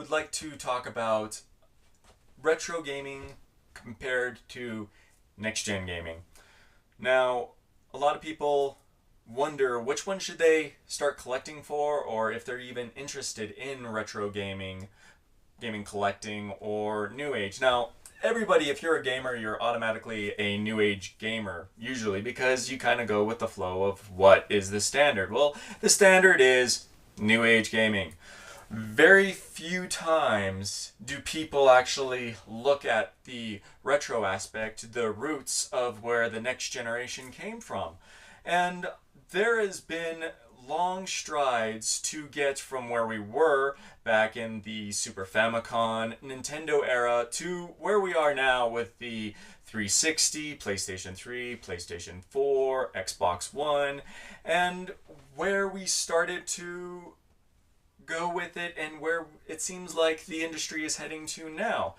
would like to talk about retro gaming compared to next gen gaming. Now, a lot of people wonder which one should they start collecting for, or if they're even interested in retro gaming, gaming collecting, or new age. Now, everybody, if you're a gamer, you're automatically a new age gamer, usually, because you kind of go with the flow of what is the standard. Well, the standard is new age gaming. Very few times do people actually look at the retro aspect, the roots of where the next generation came from. And there has been long strides to get from where we were back in the Super Famicom, Nintendo era to where we are now with the 360, PlayStation 3, PlayStation 4, Xbox One, and where we started to go with it and where it seems like the industry is heading to now.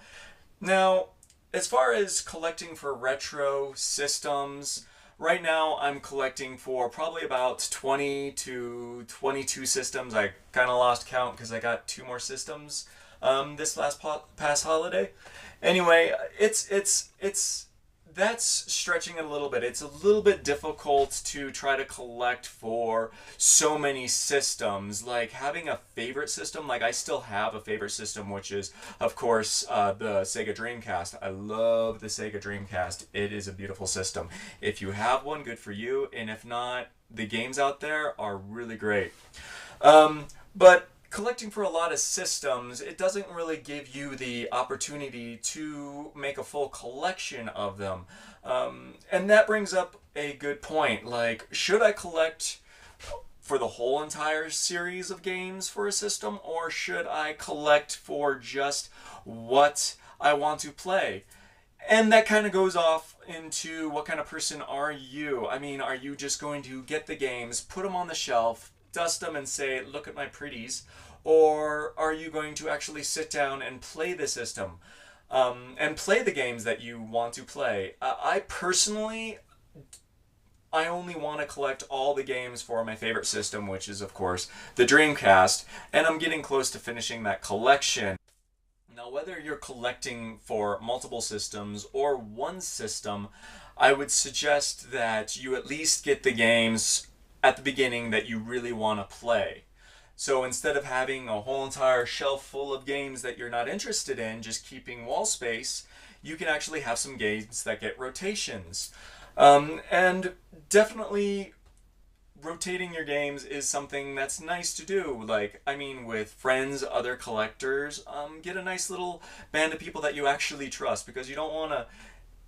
Now, as far as collecting for retro systems, right now I'm collecting for probably about 20 to 22 systems. I kind of lost count because I got two more systems this past holiday. Anyway, it's that's stretching it a little bit. It's a little bit difficult to try to collect for so many systems. Like having a favorite system, like I still have a favorite system, which is, of course, the Sega Dreamcast. I love the Sega Dreamcast. It is a beautiful system. If you have one, good for you. And if not, the games out there are really great. But collecting for a lot of systems, it doesn't really give you the opportunity to make a full collection of them. And that brings up a good point. Like, should I collect for the whole entire series of games for a system, or should I collect for just what I want to play? And that kind of goes off into what kind of person are you? I mean, are you just going to get the games, put them on the shelf, dust them and say, look at my pretties? Or are you going to actually sit down and play the system and play the games that you want to play? I personally, I only want to collect all the games for my favorite system, which is, of course, the Dreamcast, and I'm getting close to finishing that collection. Now, whether you're collecting for multiple systems or one system, I would suggest that you at least get the games at the beginning that you really want to play. So instead of having a whole entire shelf full of games that you're not interested in, just keeping wall space, you can actually have some games that get rotations. And definitely rotating your games is something that's nice to do. Like, I mean, with friends, other collectors, get a nice little band of people that you actually trust, because you don't want to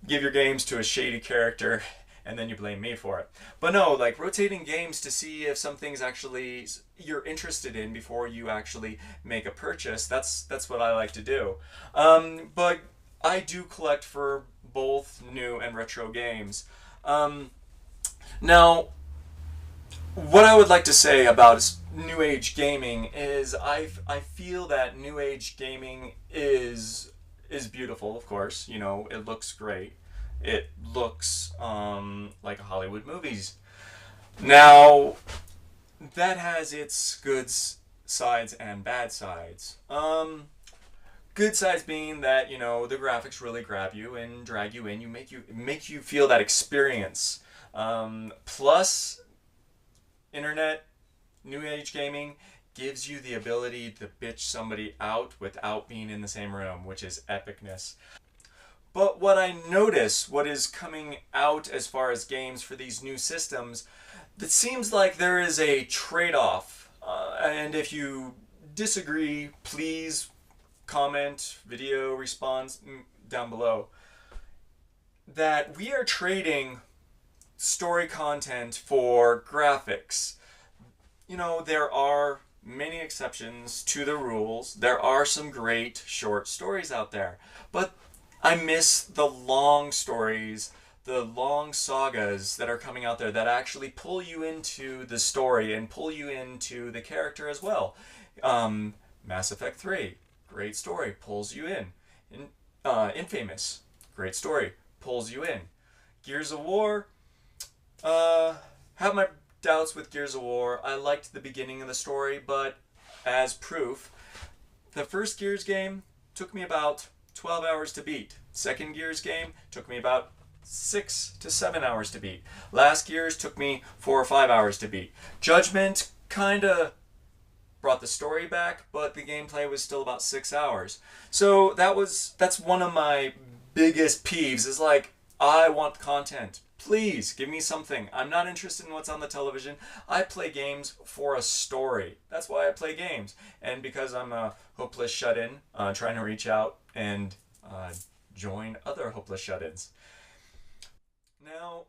give your games to a shady character and then you blame me for it. But no, like rotating games to see if something's actually you're interested in before you actually make a purchase. That's what I like to do. But I do collect for both new and retro games. Now, what I would like to say about new age gaming is I feel that new age gaming is beautiful. Of course, you know, it looks great. It looks like Hollywood movies. Now, that has its good sides and bad sides. Good sides being that, you know, the graphics really grab you and drag you in. Make you feel that experience. Plus, internet, new age gaming gives you the ability to bitch somebody out without being in the same room, which is epicness. But what I notice, what is coming out as far as games for these new systems, it seems like there is a trade-off. And if you disagree, please comment, video response down below. That we are trading story content for graphics. You know, there are many exceptions to the rules. There are some great short stories out there. But I miss the long stories, the long sagas that are coming out there that actually pull you into the story and pull you into the character as well. Mass Effect 3, great story, pulls you in. Infamous, great story, pulls you in. Gears of War, have my doubts with Gears of War. I liked the beginning of the story, but as proof, The first Gears game took me about 12 hours to beat. Second Gears game took me about 6 to 7 hours to beat. Last Gears took me 4 or 5 hours to beat. Judgment kinda brought the story back, but the gameplay was still about 6 hours. So that's one of my biggest peeves, is like, I want content. Please give me something. I'm not interested in what's on the television. I play games for a story. That's why I play games. And because I'm a hopeless shut-in, trying to reach out and join other hopeless shut-ins. Now,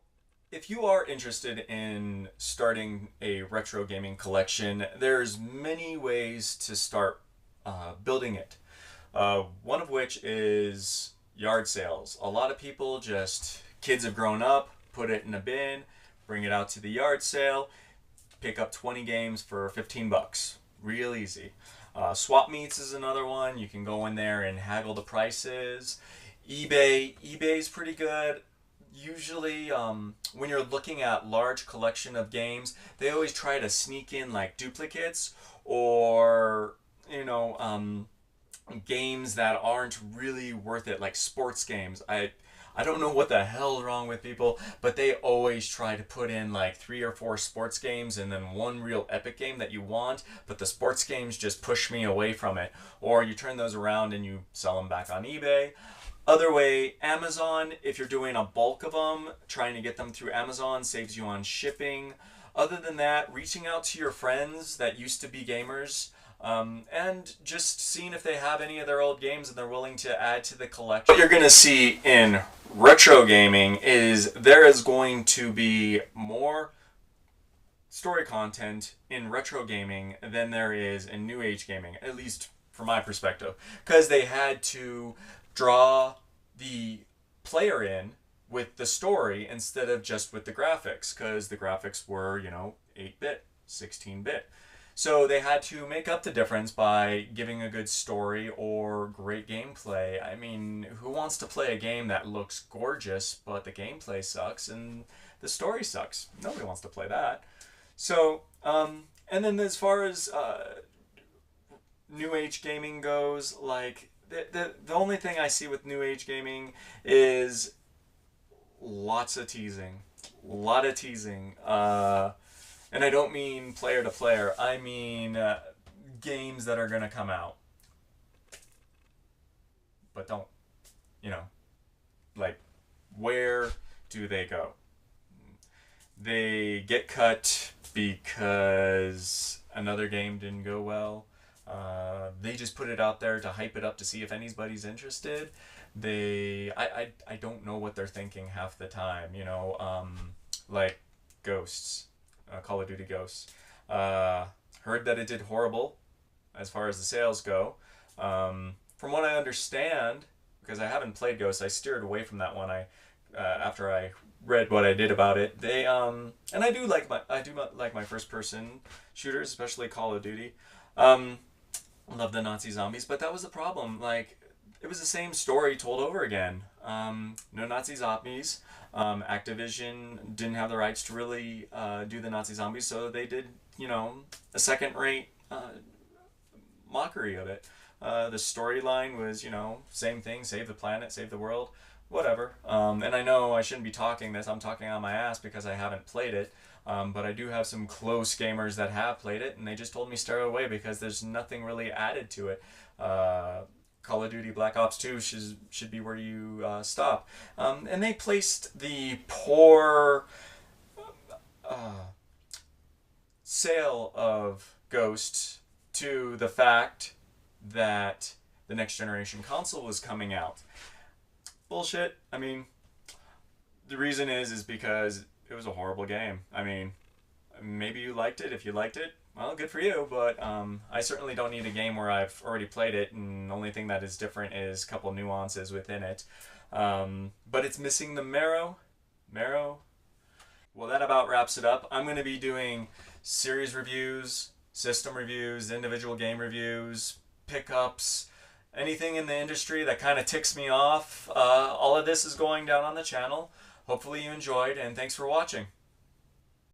if you are interested in starting a retro gaming collection, there's many ways to start building it. One of which is yard sales. A lot of people kids have grown up, put it in a bin, bring it out to the yard sale, pick up 20 games for 15 bucks. Real easy. Swap meets is another one. You can go in there and haggle the prices. eBay's pretty good. Usually, when you're looking at large collection of games, they always try to sneak in like duplicates or, games that aren't really worth it, like sports games. I don't know what the hell's wrong with people, but they always try to put in like 3 or 4 sports games and then one real epic game that you want, but the sports games just push me away from it. Or you turn those around and you sell them back on eBay. Other way, Amazon, if you're doing a bulk of them, trying to get them through Amazon saves you on shipping. Other than that, reaching out to your friends that used to be gamers, and just seeing if they have any of their old games and they're willing to add to the collection. What you're going to see in retro gaming is there is going to be more story content in retro gaming than there is in new age gaming, at least from my perspective, because they had to draw the player in with the story instead of just with the graphics, because the graphics were 8-bit, 16-bit. So they had to make up the difference by giving a good story or great gameplay. I mean, who wants to play a game that looks gorgeous but the gameplay sucks and the story sucks? Nobody wants to play that. So, and then as far as new age gaming goes, like the only thing I see with new age gaming is lots of teasing. A lot of teasing. And I don't mean player to player. I mean games that are going to come out. But don't, like, where do they go? They get cut because another game didn't go well. They just put it out there to hype it up to see if anybody's interested. I don't know what they're thinking half the time, like Ghosts. Call of Duty Ghosts. Heard that it did horrible as far as the sales go. From what I understand, because I haven't played Ghosts, I steered away from that one. After I read what I did about it, they and I do like my first person shooters, especially Call of Duty. Love the Nazi zombies, but that was the problem. Like, it was the same story told over again. No Nazi zombies. Activision didn't have the rights to really do the Nazi zombies, so they did, a second-rate mockery of it. The storyline was, same thing, save the planet, save the world, whatever. And I know I shouldn't be talking this, I'm talking on my ass because I haven't played it, but I do have some close gamers that have played it, and they just told me stay away because there's nothing really added to it. Call of Duty Black Ops 2 should be where you stop. And they placed the poor sale of Ghost to the fact that the next generation console was coming out. Bullshit. I mean, the reason is because it was a horrible game. I mean, maybe you liked it. If you liked it, well, good for you, but I certainly don't need a game where I've already played it, and the only thing that is different is a couple nuances within it. But it's missing the marrow. Well, that about wraps it up. I'm going to be doing series reviews, system reviews, individual game reviews, pickups, anything in the industry that kind of ticks me off. All of this is going down on the channel. Hopefully you enjoyed, and thanks for watching.